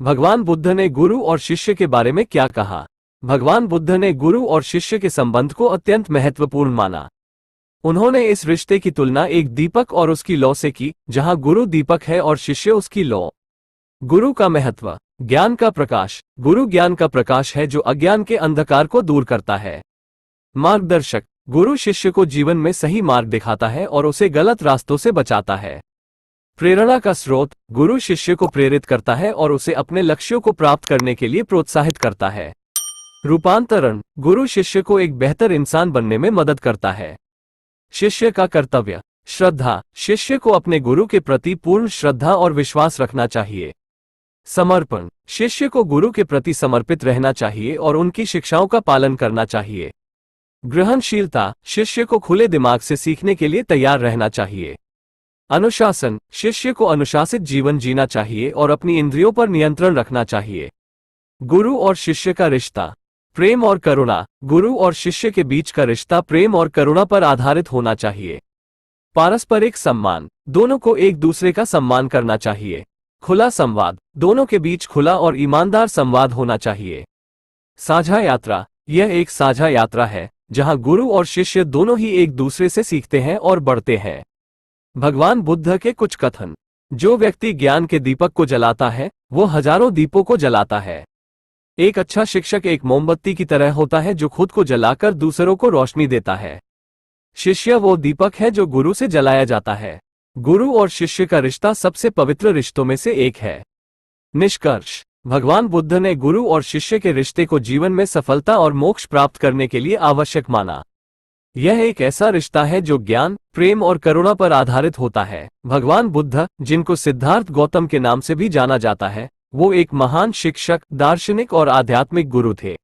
भगवान बुद्ध ने गुरु और शिष्य के बारे में क्या कहा? भगवान बुद्ध ने गुरु और शिष्य के संबंध को अत्यंत महत्वपूर्ण माना। उन्होंने इस रिश्ते की तुलना एक दीपक और उसकी लौ से की, जहां गुरु दीपक है और शिष्य उसकी लौ। गुरु का महत्व। ज्ञान का प्रकाश। गुरु ज्ञान का प्रकाश है जो अज्ञान के अंधकार को दूर करता है। मार्गदर्शक। गुरु शिष्य को जीवन में सही मार्ग दिखाता है और उसे गलत रास्तों से बचाता है। प्रेरणा का स्रोत। गुरु शिष्य को प्रेरित करता है और उसे अपने लक्ष्यों को प्राप्त करने के लिए प्रोत्साहित करता है। रूपांतरण। गुरु शिष्य को एक बेहतर इंसान बनने में मदद करता है। शिष्य का कर्तव्य। श्रद्धा। शिष्य को अपने गुरु के प्रति पूर्ण श्रद्धा और विश्वास रखना चाहिए। समर्पण। शिष्य को गुरु के प्रति समर्पित रहना चाहिए और उनकी शिक्षाओं का पालन करना चाहिए। ग्रहणशीलता। शिष्य को खुले दिमाग से सीखने के लिए तैयार रहना चाहिए। अनुशासन। शिष्य को अनुशासित जीवन जीना चाहिए और अपनी इंद्रियों पर नियंत्रण रखना चाहिए। गुरु और शिष्य का रिश्ता। प्रेम और करुणा। गुरु और शिष्य के बीच का रिश्ता प्रेम और करुणा पर आधारित होना चाहिए। पारस्परिक सम्मान। दोनों को एक दूसरे का सम्मान करना चाहिए। खुला संवाद। दोनों के बीच खुला और ईमानदार संवाद होना चाहिए। साझा यात्रा। यह एक साझा यात्रा है जहां गुरु और शिष्य दोनों ही एक दूसरे से सीखते हैं और बढ़ते हैं। भगवान बुद्ध के कुछ कथन। जो व्यक्ति ज्ञान के दीपक को जलाता है वो हजारों दीपों को जलाता है। एक अच्छा शिक्षक एक मोमबत्ती की तरह होता है जो खुद को जलाकर दूसरों को रोशनी देता है। शिष्य वो दीपक है जो गुरु से जलाया जाता है। गुरु और शिष्य का रिश्ता सबसे पवित्र रिश्तों में से एक है। निष्कर्ष। भगवान बुद्ध ने गुरु और शिष्य के रिश्ते को जीवन में सफलता और मोक्ष प्राप्त करने के लिए आवश्यक माना। यह एक ऐसा रिश्ता है जो ज्ञान, प्रेम और करुणा पर आधारित होता है। भगवान बुद्ध, जिनको सिद्धार्थ गौतम के नाम से भी जाना जाता है, वो एक महान शिक्षक, दार्शनिक और आध्यात्मिक गुरु थे।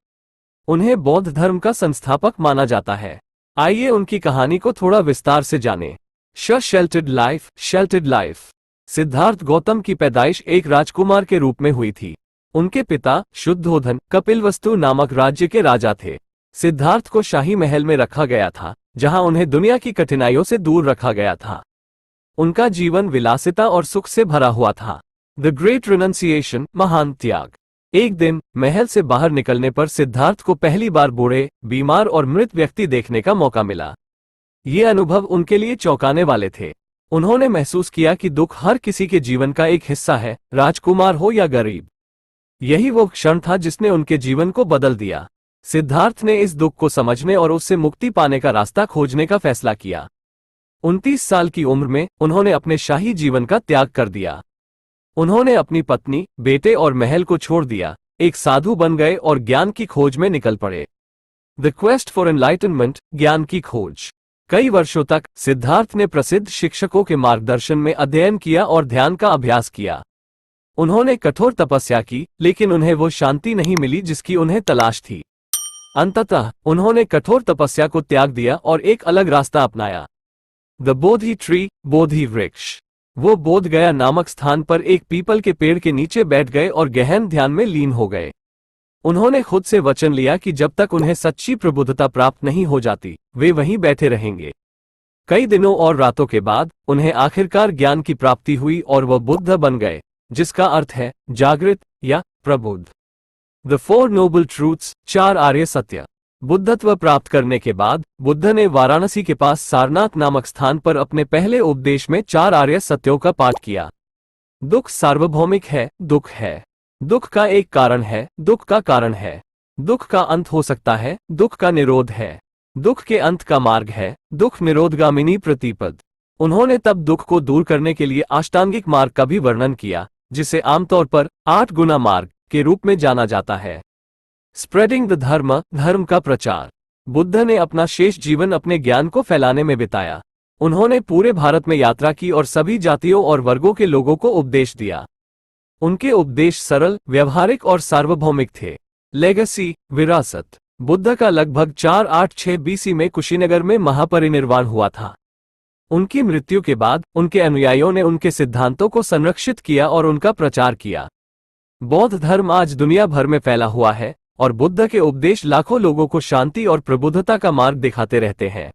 उन्हें बौद्ध धर्म का संस्थापक माना जाता है। आइए उनकी कहानी को थोड़ा विस्तार से जानें। Sheltered life. सिद्धार्थ गौतम की पैदाइश एक राजकुमार के रूप में हुई थी। उनके पिता शुद्धोधन कपिलवस्तु नामक राज्य के राजा थे। सिद्धार्थ को शाही महल में रखा गया था, जहां उन्हें दुनिया की कठिनाइयों से दूर रखा गया था। उनका जीवन विलासिता और सुख से भरा हुआ था। द ग्रेट रिनंसिएशन, महान त्याग। एक दिन महल से बाहर निकलने पर सिद्धार्थ को पहली बार बूढ़े, बीमार और मृत व्यक्ति देखने का मौका मिला। ये अनुभव उनके लिए चौंकाने वाले थे। उन्होंने महसूस किया कि दुख हर किसी के जीवन का एक हिस्सा है, राजकुमार हो या गरीब। यही वो क्षण था जिसने उनके जीवन को बदल दिया। सिद्धार्थ ने इस दुख को समझने और उससे मुक्ति पाने का रास्ता खोजने का फैसला किया। 29 साल की उम्र में उन्होंने अपने शाही जीवन का त्याग कर दिया। उन्होंने अपनी पत्नी, बेटे और महल को छोड़ दिया, एक साधु बन गए और ज्ञान की खोज में निकल पड़े। द क्वेस्ट फॉर एनलाइटनमेंट, ज्ञान की खोज। कई वर्षों तक सिद्धार्थ ने प्रसिद्ध शिक्षकों के मार्गदर्शन में अध्ययन किया और ध्यान का अभ्यास किया। उन्होंने कठोर तपस्या की, लेकिन उन्हें वो शांति नहीं मिली जिसकी उन्हें तलाश थी। अंततः उन्होंने कठोर तपस्या को त्याग दिया और एक अलग रास्ता अपनाया। द बोधि ट्री, बोधि वृक्ष। वो बोध गया नामक स्थान पर एक पीपल के पेड़ के नीचे बैठ गए और गहन ध्यान में लीन हो गए। उन्होंने खुद से वचन लिया कि जब तक उन्हें सच्ची प्रबुद्धता प्राप्त नहीं हो जाती, वे वहीं बैठे रहेंगे। कई दिनों और रातों के बाद उन्हें आखिरकार ज्ञान की प्राप्ति हुई और वह बुद्ध बन गए, जिसका अर्थ है जागृत या प्रबुद्ध। द 4 नोबल ट्रूथ्स, 4 आर्य सत्य। बुद्धत्व प्राप्त करने के बाद बुद्ध ने वाराणसी के पास सारनाथ नामक स्थान पर अपने पहले उपदेश में 4 आर्य सत्यों का पाठ किया। दुख सार्वभौमिक है, दुख है। दुख का एक कारण है, दुख का कारण है। दुख का अंत हो सकता है, दुख का निरोध है। दुख के अंत का मार्ग है, दुख निरोधगामिनी प्रतिपद। उन्होंने तब दुख को दूर करने के लिए अष्टांगिक मार्ग का भी वर्णन किया, जिसे आमतौर पर 8 गुना मार्ग के रूप में जाना जाता है। स्प्रेडिंग द धर्म, धर्म का प्रचार। बुद्ध ने अपना शेष जीवन अपने ज्ञान को फैलाने में बिताया। उन्होंने पूरे भारत में यात्रा की और सभी जातियों और वर्गों के लोगों को उपदेश दिया। उनके उपदेश सरल, व्यवहारिक और सार्वभौमिक थे। लेगेसी, विरासत। बुद्ध का लगभग 486 बीसी में कुशीनगर में महापरिनिर्वाण हुआ था। उनकी मृत्यु के बाद उनके अनुयायियों ने उनके सिद्धांतों को संरक्षित किया और उनका प्रचार किया। बौद्ध धर्म आज दुनिया भर में फैला हुआ है और बुद्ध के उपदेश लाखों लोगों को शांति और प्रबुद्धता का मार्ग दिखाते रहते हैं।